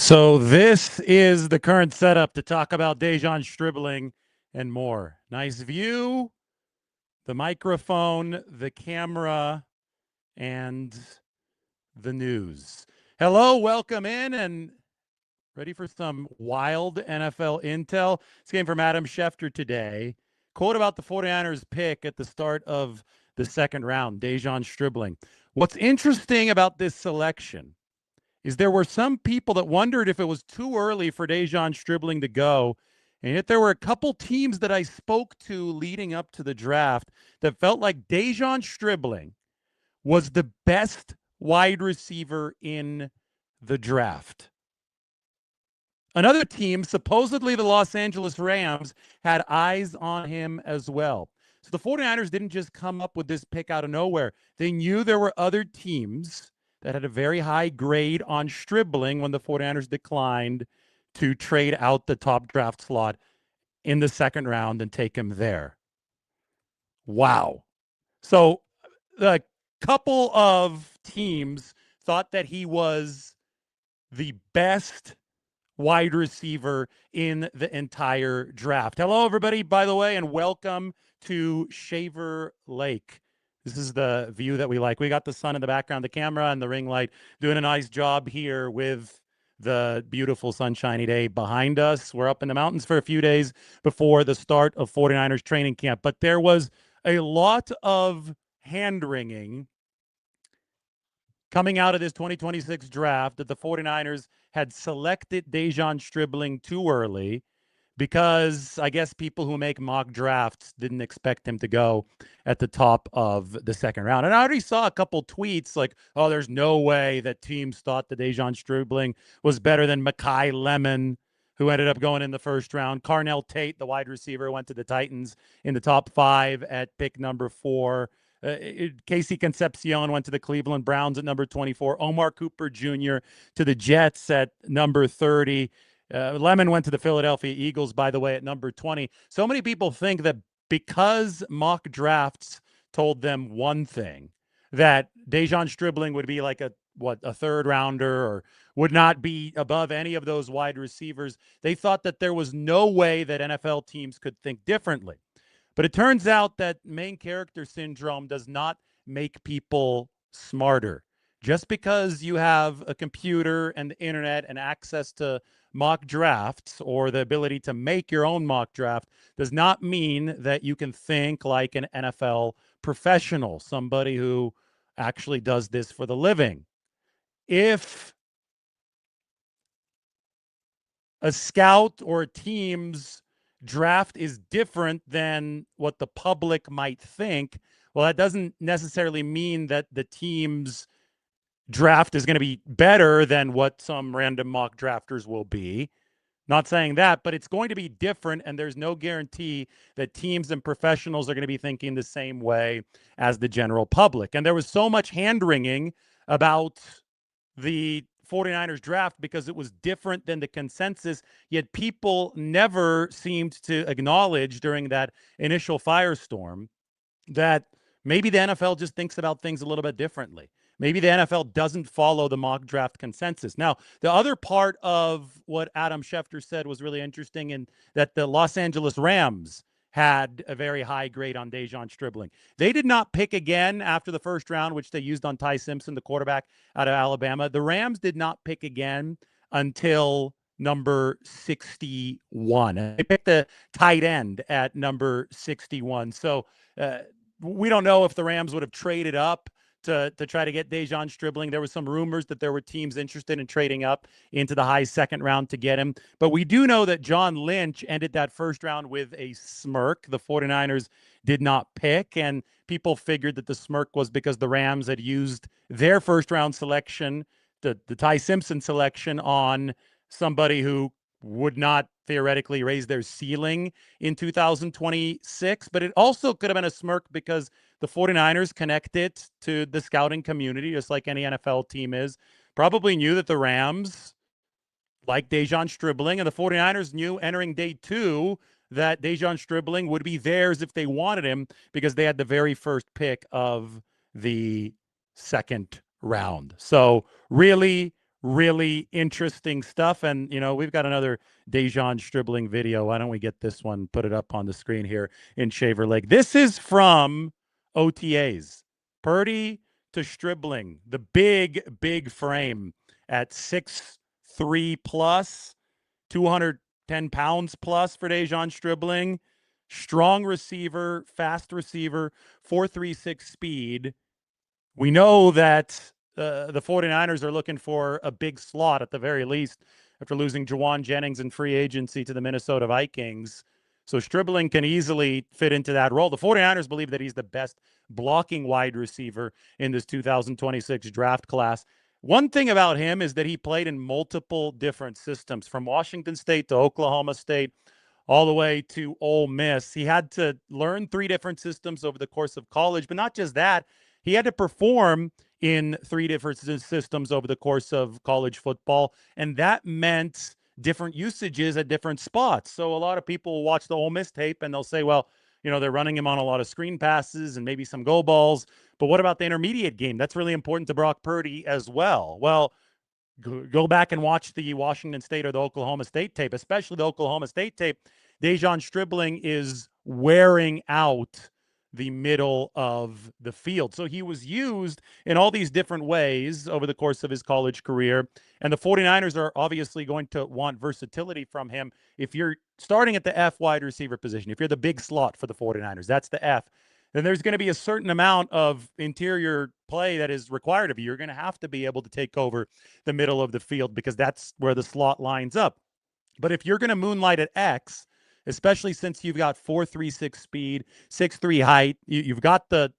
So this is the current setup to talk about De'Zhaun Stribling and more. Nice view, the microphone, the camera, and the news. Hello, welcome in, and ready for some wild NFL intel. This came from Adam Schefter today. Quote about the 49ers pick at the start of the second round, De'Zhaun Stribling. What's interesting about this selection is there were some people that wondered if it was too early for De'Zhaun Stribling to go. And yet there were a couple teams that I spoke to leading up to the draft that felt like De'Zhaun Stribling was the best wide receiver in the draft. Another team, supposedly the Los Angeles Rams, had eyes on him as well. So the 49ers didn't just come up with this pick out of nowhere. They knew there were other teams that had a very high grade on Stribling when the 49ers declined to trade out the top draft slot in the second round and take him there. Wow. So a couple of teams thought that he was the best wide receiver in the entire draft. Hello, everybody, by the way, and welcome to Shaver Lake. This is the view that we like. We got the sun in the background, the camera and the ring light doing a nice job here with the beautiful sunshiny day behind us. We're up in the mountains for a few days before the start of 49ers training camp. But there was a lot of hand-wringing coming out of this 2026 draft that the 49ers had selected De'Zhaun Stribling too early because I guess people who make mock drafts didn't expect him to go at the top of the second round. And I already saw a couple tweets like, oh, there's no way that teams thought that De'Zhaun Stribling was better than Mekhi Lemon, who ended up going in the first round. Carnell Tate, the wide receiver, went to the Titans in the top 5 at pick number 4. Casey Concepcion went to the Cleveland Browns at number 24. Omar Cooper Jr. to the Jets at number 30. Lemon went to the Philadelphia Eagles, by the way, at number 20. So many people think that because mock drafts told them one thing, that De'Zhaun Stribling would be like a third rounder or would not be above any of those wide receivers. They thought that there was no way that NFL teams could think differently. But it turns out that main character syndrome does not make people smarter. Just because you have a computer and the internet and access to mock drafts or the ability to make your own mock draft does not mean that you can think like an NFL professional, somebody who actually does this for the living. If a scout or a team's draft is different than what the public might think, well, that doesn't necessarily mean that the team's draft is going to be better than what some random mock drafters will be. Not saying that, but it's going to be different, and there's no guarantee that teams and professionals are going to be thinking the same way as the general public. And there was so much hand-wringing about the 49ers draft because it was different than the consensus, yet people never seemed to acknowledge during that initial firestorm that maybe the NFL just thinks about things a little bit differently. Maybe the NFL doesn't follow the mock draft consensus. Now, the other part of what Adam Schefter said was really interesting, in that the Los Angeles Rams had a very high grade on De'Zhaun Stribling. They did not pick again after the first round, which they used on Ty Simpson, the quarterback out of Alabama. The Rams did not pick again until number 61. They picked the tight end at number 61. So we don't know if the Rams would have traded up to try to get De'Zhaun Stribling. There was some rumors that there were teams interested in trading up into the high second round to get him. But we do know that John Lynch ended that first round with a smirk. The 49ers did not pick, and people figured that the smirk was because the Rams had used their first round selection, the Ty Simpson selection, on somebody who would not theoretically raise their ceiling in 2026. But it also could have been a smirk because the 49ers connected to the scouting community, just like any NFL team is. Probably knew that the Rams like De'Zhaun Stribling, and the 49ers knew entering day 2 that De'Zhaun Stribling would be theirs if they wanted him because they had the very first pick of the second round. So really, really interesting stuff. And, we've got another De'Zhaun Stribling video. Why don't we get this one, put it up on the screen here in Shaver Lake. This is from OTAs. Purdy to Stribling, the big frame at 6'3" plus, 210 pounds plus for De'Zhaun Stribling. Strong receiver, fast receiver, 4.36 speed. We know that the 49ers are looking for a big slot at the very least after losing Jawan Jennings in free agency to the Minnesota Vikings. So Stribling can easily fit into that role. The 49ers believe that he's the best blocking wide receiver in this 2026 draft class. One thing about him is that he played in multiple different systems, from Washington State to Oklahoma State, all the way to Ole Miss. He had to learn 3 different systems over the course of college, but not just that. He had to perform in 3 different systems over the course of college football, and that meant different usages at different spots. So a lot of people will watch the Ole Miss tape and they'll say, well, they're running him on a lot of screen passes and maybe some go balls, but what about the intermediate game? That's really important to Brock Purdy as well. Well, go back and watch the Washington State or the Oklahoma State tape, especially the Oklahoma State tape. De'Zhaun Stribling is wearing out the middle of the field. So he was used in all these different ways over the course of his college career. And the 49ers are obviously going to want versatility from him. If you're starting at the F wide receiver position, if you're the big slot for the 49ers, that's the F, then there's going to be a certain amount of interior play that is required of you. You're going to have to be able to take over the middle of the field because that's where the slot lines up. But if you're going to moonlight at X, especially since you've got 4.36 speed, 6'3" height, you've got the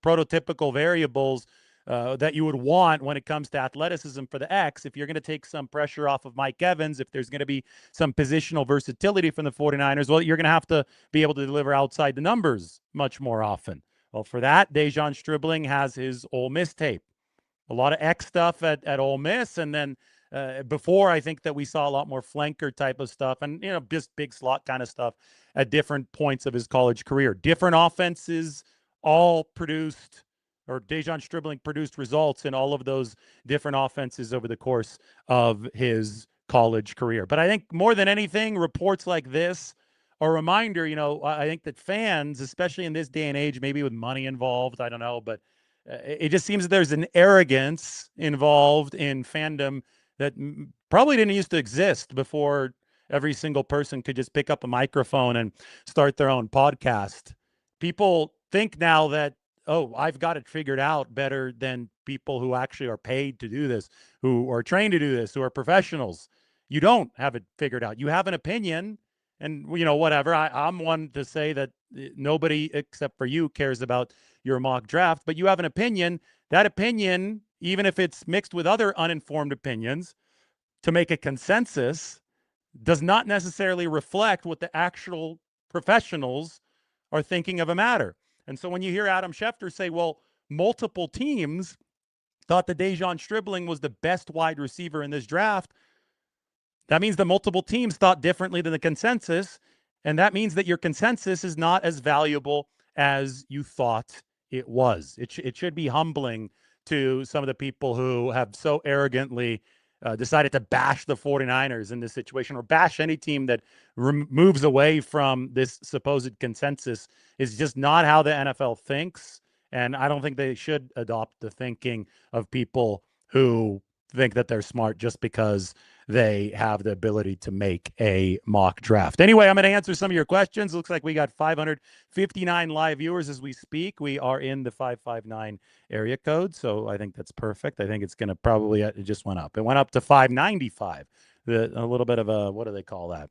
prototypical variables that you would want when it comes to athleticism for the X. If you're going to take some pressure off of Mike Evans, if there's going to be some positional versatility from the 49ers, well, you're going to have to be able to deliver outside the numbers much more often. Well, for that, De'Zhaun Stribling has his Ole Miss tape. A lot of X stuff at Ole Miss, and then before, I think that we saw a lot more flanker type of stuff and, just big slot kind of stuff at different points of his college career. Different offenses all produced, or De'Zhaun Stribling produced results in all of those different offenses over the course of his college career. But I think more than anything, reports like this are a reminder, I think that fans, especially in this day and age, maybe with money involved, I don't know, but it just seems that there's an arrogance involved in fandom that probably didn't used to exist before every single person could just pick up a microphone and start their own podcast. People think now that, oh, I've got it figured out better than people who actually are paid to do this, who are trained to do this, who are professionals. You don't have it figured out. You have an opinion, and, whatever. I'm one to say that nobody except for you cares about your mock draft, but you have an opinion. That opinion, even if it's mixed with other uninformed opinions, to make a consensus, does not necessarily reflect what the actual professionals are thinking of a matter. And so when you hear Adam Schefter say, well, multiple teams thought that De'Zhaun Stribling was the best wide receiver in this draft, that means the multiple teams thought differently than the consensus, and that means that your consensus is not as valuable as you thought it was. It should be humbling to some of the people who have so arrogantly decided to bash the 49ers in this situation, or bash any team that moves away from this supposed consensus. Is just not how the NFL thinks. And I don't think they should adopt the thinking of people who think that they're smart just because they have the ability to make a mock draft. Anyway, I'm going to answer some of your questions. It looks like we got 559 live viewers as we speak. We are in the 559 area code, so I think that's perfect. I think it's going to probably, it just went up. It went up to 595. A little bit of a, what do they call that?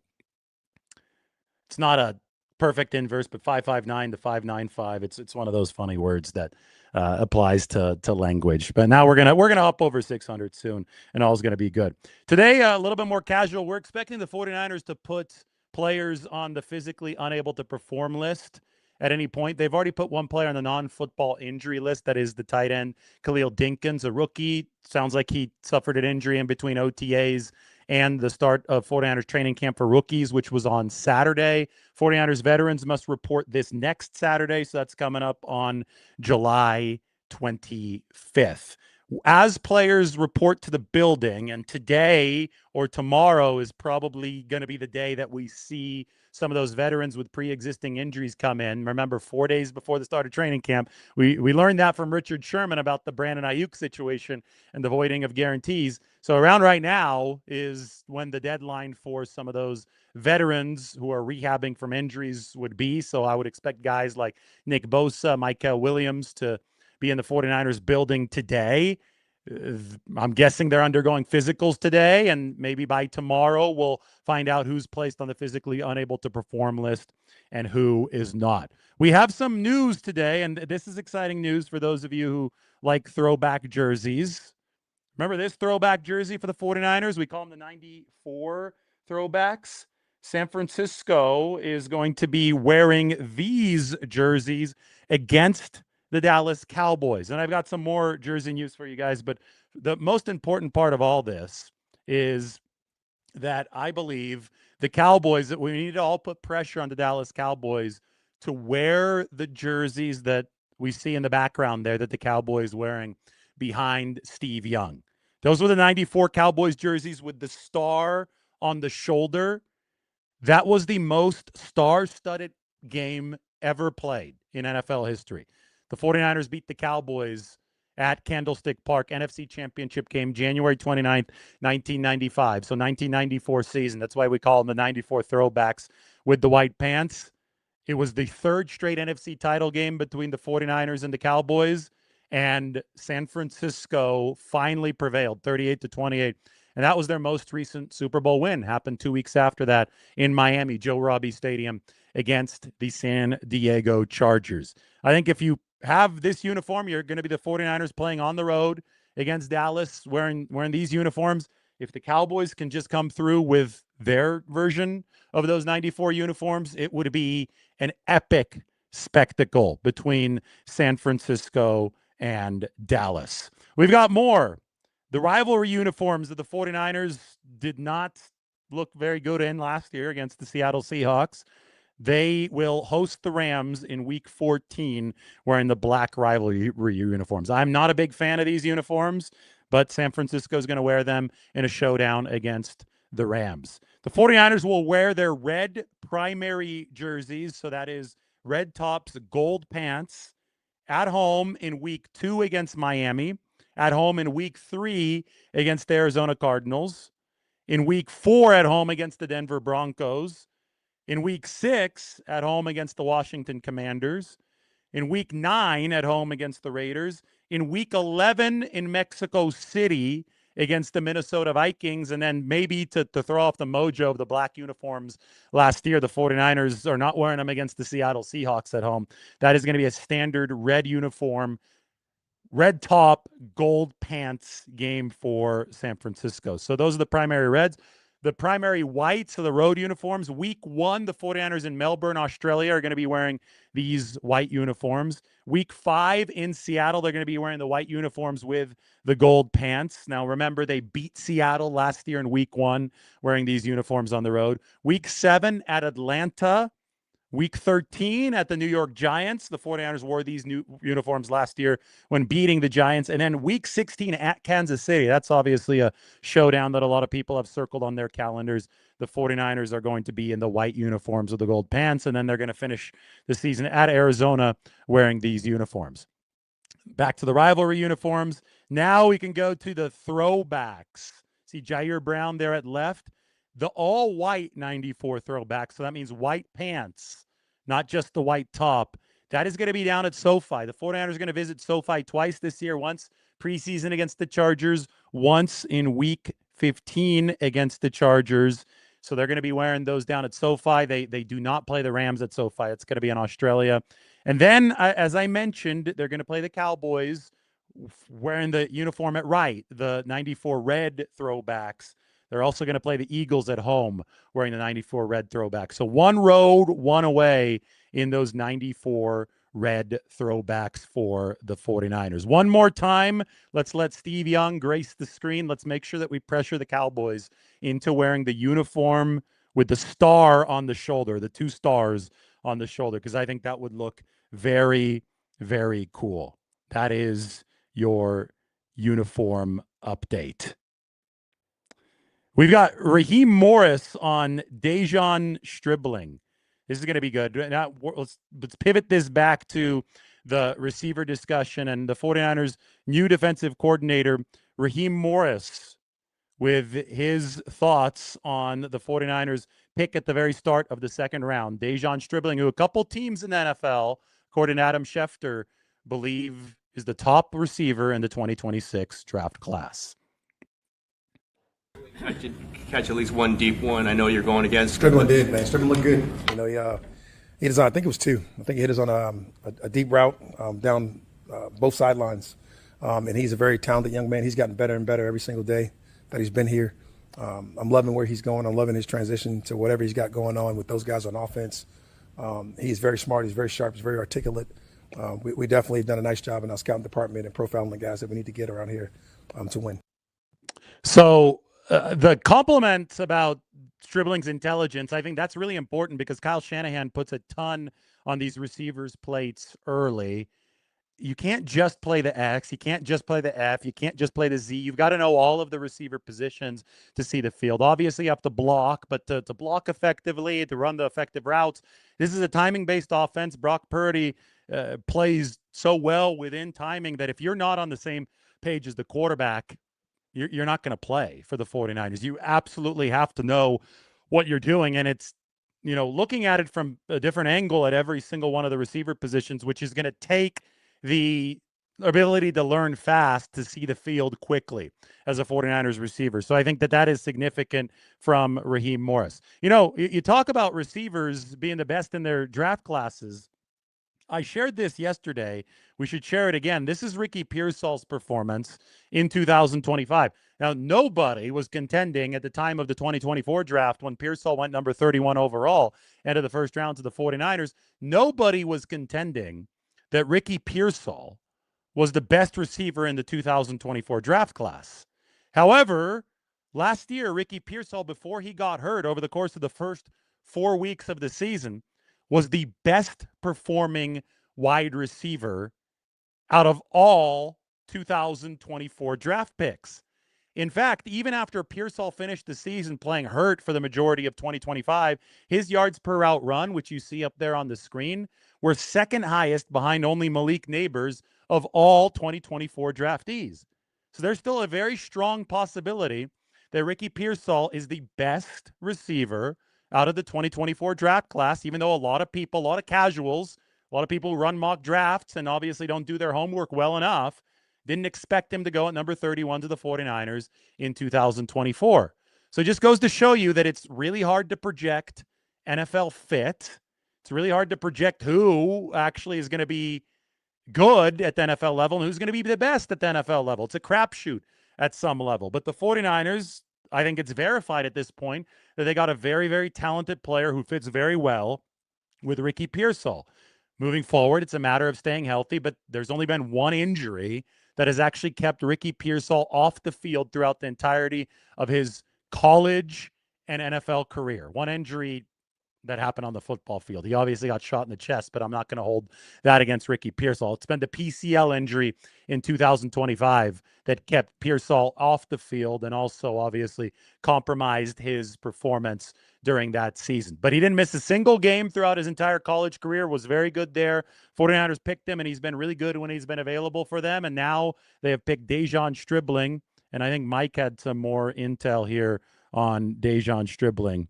It's not a perfect inverse, but 559 to 595. It's one of those funny words that applies to language. But now we're gonna up over 600 soon, and all's gonna be good. Today, a little bit more casual. We're expecting the 49ers to put players on the physically unable to perform list at any point. They've already put one player on the non-football injury list. That is the tight end Khalil Dinkins, a rookie. Sounds like he suffered an injury in between OTAs and the start of 49ers training camp for rookies, which was on Saturday. 49ers veterans must report this next Saturday, so that's coming up on July 25th. as players report to the building, and today or tomorrow is probably going to be the day that we see some of those veterans with pre-existing injuries come in. Remember, 4 days before the start of training camp, we learned that from Richard Sherman about the Brandon Ayuk situation and the voiding of guarantees. So around right now is when the deadline for some of those veterans who are rehabbing from injuries would be. So I would expect guys like Nick Bosa, Michael Williams to be in the 49ers building today. I'm guessing they're undergoing physicals today, and maybe by tomorrow we'll find out who's placed on the physically unable to perform list and who is not. We have some news today, and this is exciting news for those of you who like throwback jerseys. Remember this throwback jersey for the 49ers? We call them the 94 throwbacks. San Francisco is going to be wearing these jerseys against the Dallas Cowboys. And I've got some more jersey news for you guys, but the most important part of all this is that I believe the Cowboys, that we need to all put pressure on the Dallas Cowboys to wear the jerseys that we see in the background there that the Cowboys wearing behind Steve Young. Those were the 94 Cowboys jerseys with the star on the shoulder. That was the most star-studded game ever played in NFL history. The 49ers beat the Cowboys at Candlestick Park, NFC Championship game, January 29th, 1995. So 1994 season. That's why we call them the 94 throwbacks with the white pants. It was the third straight NFC title game between the 49ers and the Cowboys, and San Francisco finally prevailed 38-28. And that was their most recent Super Bowl win. Happened 2 weeks after that in Miami, Joe Robbie Stadium, against the San Diego Chargers. I think if you have this uniform, you're going to be the 49ers playing on the road against Dallas wearing these uniforms. If the Cowboys can just come through with their version of those 94 uniforms, it would be an epic spectacle between San Francisco and Dallas. We've got more. The rivalry uniforms of the 49ers did not look very good in last year against the Seattle Seahawks. They will host the Rams in week 14 wearing the black rivalry uniforms. I'm not a big fan of these uniforms, but San Francisco is going to wear them in a showdown against the Rams. The 49ers will wear their red primary jerseys, so that is red tops, gold pants, at home in week 2 against Miami, at home in week 3 against the Arizona Cardinals, in week 4 at home against the Denver Broncos, in week 6 at home against the Washington Commanders, in week 9 at home against the Raiders, in week 11 in Mexico City against the Minnesota Vikings, and then maybe to throw off the mojo of the black uniforms last year, the 49ers are not wearing them against the Seattle Seahawks at home. That is going to be a standard red uniform, red top, gold pants game for San Francisco. So those are the primary reds. The primary whites of the road uniforms. Week 1, the 49ers in Melbourne, Australia are going to be wearing these white uniforms. Week 5 in Seattle, they're going to be wearing the white uniforms with the gold pants. Now, remember, they beat Seattle last year in week 1 wearing these uniforms on the road. Week 7 at Atlanta. Week 13 at the New York Giants. The 49ers wore these new uniforms last year when beating the Giants. And then week 16 at Kansas City. That's obviously a showdown that a lot of people have circled on their calendars. The 49ers are going to be in the white uniforms with the gold pants, and then they're going to finish the season at Arizona wearing these uniforms. Back to the rivalry uniforms. Now we can go to the throwbacks. See Jair Brown there at left. The all-white 94 throwback, so that means white pants, not just the white top. That is going to be down at SoFi. The 49ers are going to visit SoFi twice this year, once preseason against the Chargers, once in week 15 against the Chargers. So they're going to be wearing those down at SoFi. They do not play the Rams at SoFi. It's going to be in Australia. And then, as I mentioned, they're going to play the Cowboys wearing the uniform at right, the 94 red throwbacks. They're also going to play the Eagles at home wearing the 94 red throwback. So one road, one away in those 94 red throwbacks for the 49ers. One more time, let's let Steve Young grace the screen. Let's make sure that we pressure the Cowboys into wearing the uniform with the star on the shoulder, the 2 stars on the shoulder, because I think that would look very, very cool. That is your uniform update. We've got Raheem Morris on De'Zhaun Stribling. This is going to be good. Now, let's pivot this back to the receiver discussion and the 49ers' new defensive coordinator, Raheem Morris, with his thoughts on the 49ers pick at the very start of the second round. De'Zhaun Stribling, who a couple teams in the NFL, according to Adam Schefter, believe is the top receiver in the 2026 draft class. I did catch at least one deep one. I know you're going against. Stribling did, man. Stribling looked good. You know, he hit us on, I think it was two. I think he hit us on a deep route down both sidelines. And he's a very talented young man. He's gotten better and better every single day that he's been here. I'm loving where he's going. I'm loving his transition to whatever he's got going on with those guys on offense. He's very smart. He's very sharp. He's very articulate. We definitely have done a nice job in our scouting department and profiling the guys that we need to get around here to win. So the compliments about Stribling's intelligence, I think that's really important because Kyle Shanahan puts a ton on these receivers' plates early. You can't just play the X. You can't just play the F. You can't just play the Z. You've got to know all of the receiver positions to see the field. Obviously, you have to block, but to block effectively, to run the effective routes, this is a timing-based offense. Brock Purdy plays so well within timing that if you're not on the same page as the quarterback, you're not going to play for the 49ers. You absolutely have to know what you're doing, and it's, you know, looking at it from a different angle at every single one of the receiver positions, which is going to take the ability to learn fast to see the field quickly as a 49ers receiver. So I think that is significant from Raheem Morris. You know, you talk about receivers being the best in their draft classes. I shared this yesterday. We should share it again. This is Ricky Pearsall's performance in 2025. Now, nobody was contending at the time of the 2024 draft when Pearsall went number 31 overall, end of the first round to the 49ers. Nobody was contending that Ricky Pearsall was the best receiver in the 2024 draft class. However, last year, Ricky Pearsall, before he got hurt over the course of the first 4 weeks of the season, was the best performing wide receiver out of all 2024 draft picks. In fact, even after Pearsall finished the season playing hurt for the majority of 2025, his yards per route run, which you see up there on the screen, were second highest behind only Malik Neighbors of all 2024 draftees. So there's still a very strong possibility that Ricky Pearsall is the best receiver out of the 2024 draft class, even though a lot of people, a lot of casuals, a lot of people who run mock drafts and obviously don't do their homework well enough, didn't expect him to go at number 31 to the 49ers in 2024. So it just goes to show you that it's really hard to project NFL fit. It's really hard to project who actually is going to be good at the NFL level and who's going to be the best at the NFL level. It's a crapshoot at some level. But the 49ers, I think it's verified at this point that they got a very, very talented player who fits very well with Ricky Pearsall. Moving forward, it's a matter of staying healthy, but there's only been one injury that has actually kept Ricky Pearsall off the field throughout the entirety of his college and NFL career. One injury that happened on the football field. He obviously got shot in the chest, but I'm not going to hold that against Ricky Pearsall. It's been the PCL injury in 2025 that kept Pearsall off the field and also obviously compromised his performance during that season. But he didn't miss a single game throughout his entire college career, was very good there. 49ers picked him, and he's been really good when he's been available for them. And now they have picked De'Zhaun Stribling, and I think Mike had some more intel here on De'Zhaun Stribling.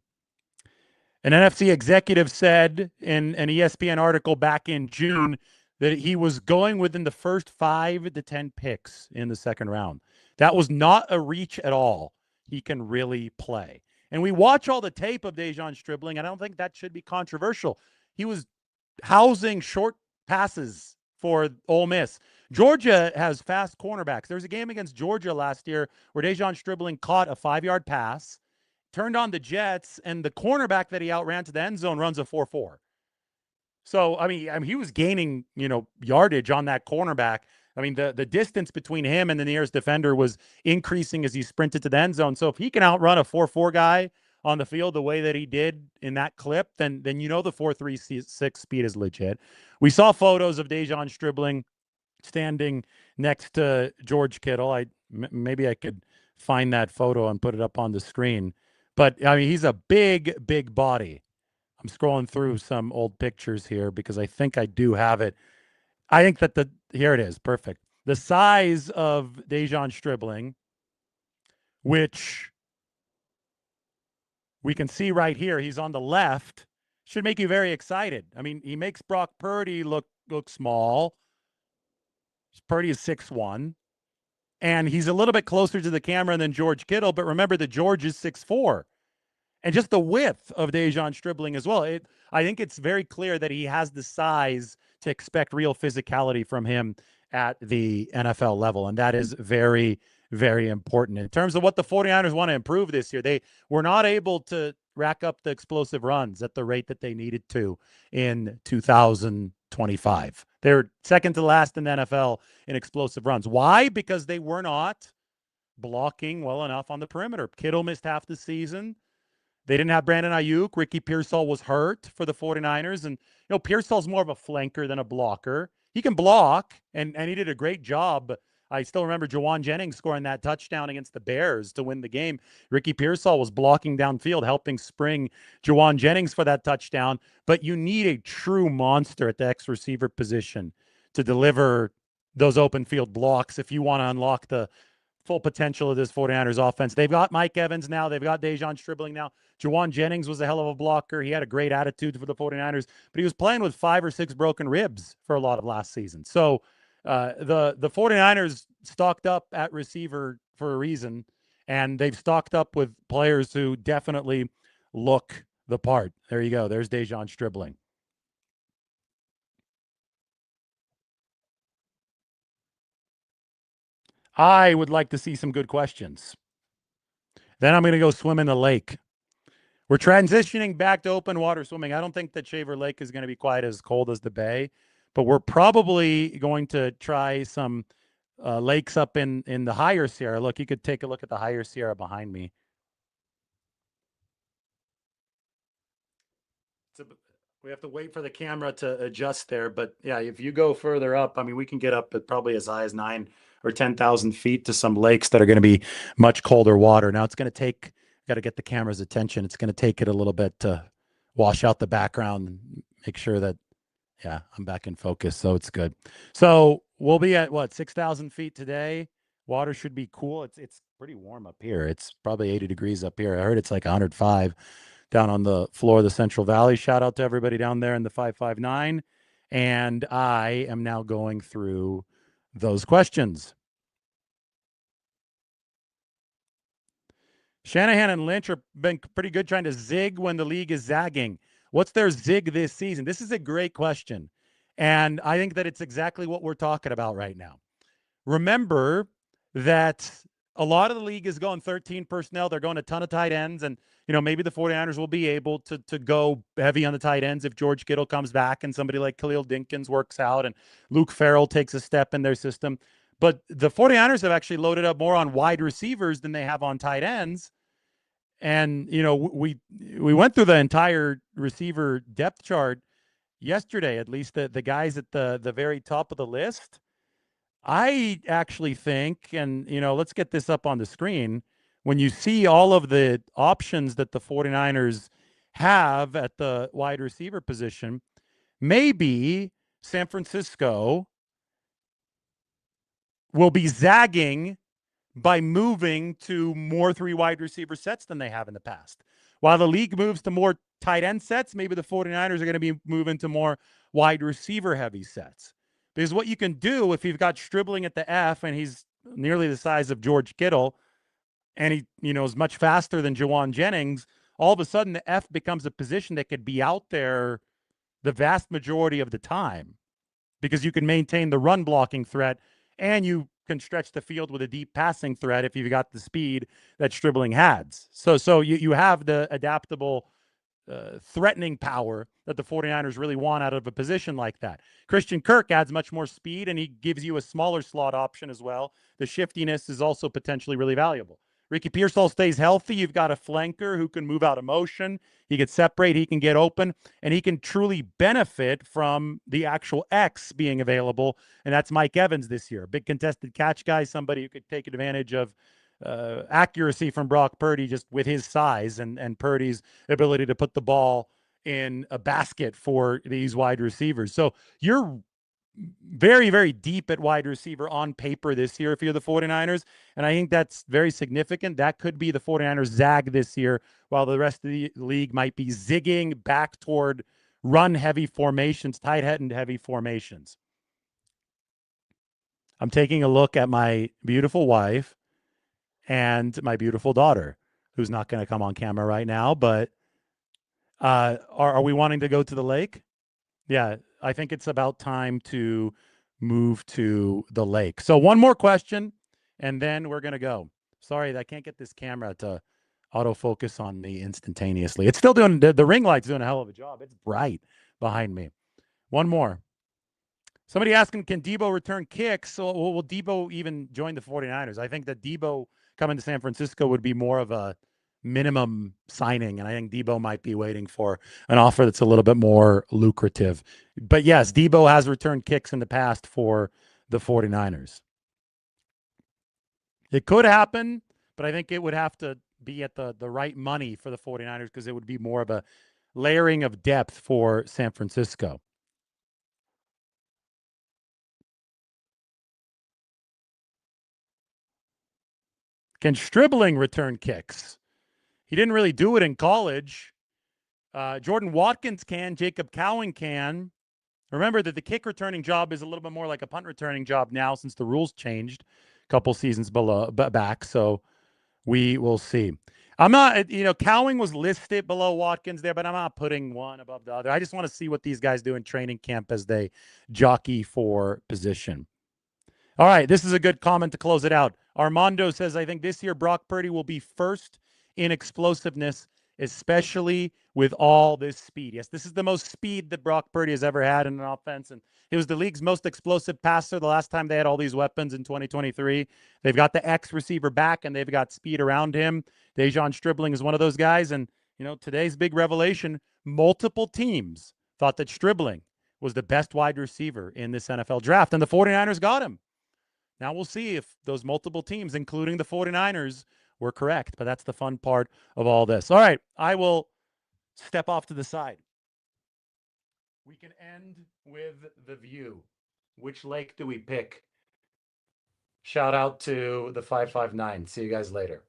An NFC executive said in an ESPN article back in June that he was going within the first 5 to 10 picks in the second round. That was not a reach at all. He can really play. And we watch all the tape of De'Zhaun Stribling, and I don't think that should be controversial. He was housing short passes for Ole Miss. Georgia has fast cornerbacks. There was a game against Georgia last year where De'Zhaun Stribling caught a 5-yard pass, turned on the Jets, and the cornerback that he outran to the end zone runs a 4.4. So, I mean, he was gaining, yardage on that cornerback. I mean, the distance between him and the nearest defender was increasing as he sprinted to the end zone. So if he can outrun a 4.4 guy on the field the way that he did in that clip, then the 4.36 speed is legit. We saw photos of De'Zhaun Stribling standing next to George Kittle. Maybe I could find that photo and put it up on the screen. But I mean, he's a big, big body. I'm scrolling through some old pictures here because I think I do have it. I think that here it is. Perfect. The size of De'Zhaun Stribling, which we can see right here, he's on the left, should make you very excited. I mean, he makes Brock Purdy look small. Purdy is 6'1", and he's a little bit closer to the camera than George Kittle, but remember that George is 6'4". And just the width of De'Zhaun Stribling as well. I think it's very clear that he has the size to expect real physicality from him at the NFL level. And that is very, very important. In terms of what the 49ers want to improve this year, they were not able to rack up the explosive runs at the rate that they needed to in 2025. They're second to last in the NFL in explosive runs. Why? Because they were not blocking well enough on the perimeter. Kittle missed half the season. They didn't have Brandon Ayuk. Ricky Pearsall was hurt for the 49ers. And, Pearsall's more of a flanker than a blocker. He can block, and he did a great job. I still remember Juwan Jennings scoring that touchdown against the Bears to win the game. Ricky Pearsall was blocking downfield, helping spring Juwan Jennings for that touchdown. But you need a true monster at the X receiver position to deliver those open field blocks if you want to unlock the full potential of this 49ers offense. They've got Mike Evans now. They've got De'Zhaun Stribling now. Juwan Jennings was a hell of a blocker. He had a great attitude for the 49ers, but he was playing with 5 or 6 broken ribs for a lot of last season. So the 49ers stocked up at receiver for a reason, and they've stocked up with players who definitely look the part. There you go. There's De'Zhaun Stribling. I would like to see some good questions. Then I'm going to go swim in the lake. We're transitioning back to open water swimming. I don't think that Shaver Lake is going to be quite as cold as the bay, but we're probably going to try some lakes up in the higher Sierra. Look, you could take a look at the higher Sierra behind me. We have to wait for the camera to adjust there, but yeah, if you go further up, I mean, we can get up at probably as high as 9,000 or 10,000 feet to some lakes that are going to be much colder water. Now it's going to take, got to get the camera's attention. It's going to take it a little bit to wash out the background and make sure that, yeah, I'm back in focus. So it's good. So we'll be at what, 6,000 feet today. Water should be cool. It's pretty warm up here. It's probably 80 degrees up here. I heard it's like 105 down on the floor of the Central Valley. Shout out to everybody down there in the 559. And I am now going through those questions. Shanahan and Lynch have been pretty good trying to zig when the league is zagging. What's their zig this season? This is a great question. And I think that it's exactly what we're talking about right now. Remember that a lot of the league is going 13 personnel. They're going a ton of tight ends. And, maybe the 49ers will be able to go heavy on the tight ends if George Kittle comes back and somebody like Khalil Dinkins works out and Luke Farrell takes a step in their system. But the 49ers have actually loaded up more on wide receivers than they have on tight ends. And, we went through the entire receiver depth chart yesterday, at least the guys at the very top of the list. I actually think, and, let's get this up on the screen. When you see all of the options that the 49ers have at the wide receiver position, maybe San Francisco will be zagging by moving to more 3 wide receiver sets than they have in the past. While the league moves to more tight end sets, maybe the 49ers are going to be moving to more wide receiver heavy sets. Because what you can do if you've got Stribling at the F and he's nearly the size of George Kittle and he, is much faster than Juwan Jennings, all of a sudden the F becomes a position that could be out there the vast majority of the time because you can maintain the run blocking threat and you can stretch the field with a deep passing threat if you've got the speed that Stribling has. So you have the adaptable threatening power that the 49ers really want out of a position like that. Christian Kirk adds much more speed, and he gives you a smaller slot option as well. The shiftiness is also potentially really valuable. Ricky Pearsall stays healthy, you've got a flanker who can move out of motion. He can separate, he can get open, and he can truly benefit from the actual X being available. And that's Mike Evans this year. Big contested catch guy, somebody who could take advantage of accuracy from Brock Purdy just with his size and Purdy's ability to put the ball in a basket for these wide receivers. So you're very, very deep at wide receiver on paper this year if you're the 49ers. And I think that's very significant. That could be the 49ers zag this year, while the rest of the league might be zigging back toward run-heavy formations, tight end heavy formations. I'm taking a look at my beautiful wife and my beautiful daughter, who's not going to come on camera right now, but are we wanting to go to the lake? Yeah, I think it's about time to move to the lake. So one more question, and then we're going to go. Sorry, I can't get this camera to autofocus on me instantaneously. It's still doing, the ring light's doing a hell of a job. It's bright behind me. One more. Somebody asking, can Deebo return kicks? So will Deebo even join the 49ers? I think that Deebo coming to San Francisco would be more of a minimum signing, and I think Deebo might be waiting for an offer that's a little bit more lucrative. But yes, Deebo has returned kicks in the past for the 49ers. It could happen, but I think it would have to be at the right money for the 49ers because it would be more of a layering of depth for San Francisco. Can Stribling return kicks? He didn't really do it in college. Jordan Watkins can. Jacob Cowing can. Remember that the kick returning job is a little bit more like a punt returning job now since the rules changed a couple seasons back. So we will see. I'm not, Cowing was listed below Watkins there, but I'm not putting one above the other. I just want to see what these guys do in training camp as they jockey for position. All right, this is a good comment to close it out. Armando says, I think this year Brock Purdy will be first in explosiveness, especially with all this speed. Yes, this is the most speed that Brock Purdy has ever had in an offense, and he was the league's most explosive passer the last time they had all these weapons in 2023. They've got the X receiver back, and they've got speed around him. De'Zhaun Stribling is one of those guys, and today's big revelation, multiple teams thought that Stribling was the best wide receiver in this NFL draft, and the 49ers got him. Now we'll see if those multiple teams, including the 49ers, were correct. But that's the fun part of all this. All right, I will step off to the side. We can end with the view. Which lake do we pick? Shout out to the 559. See you guys later.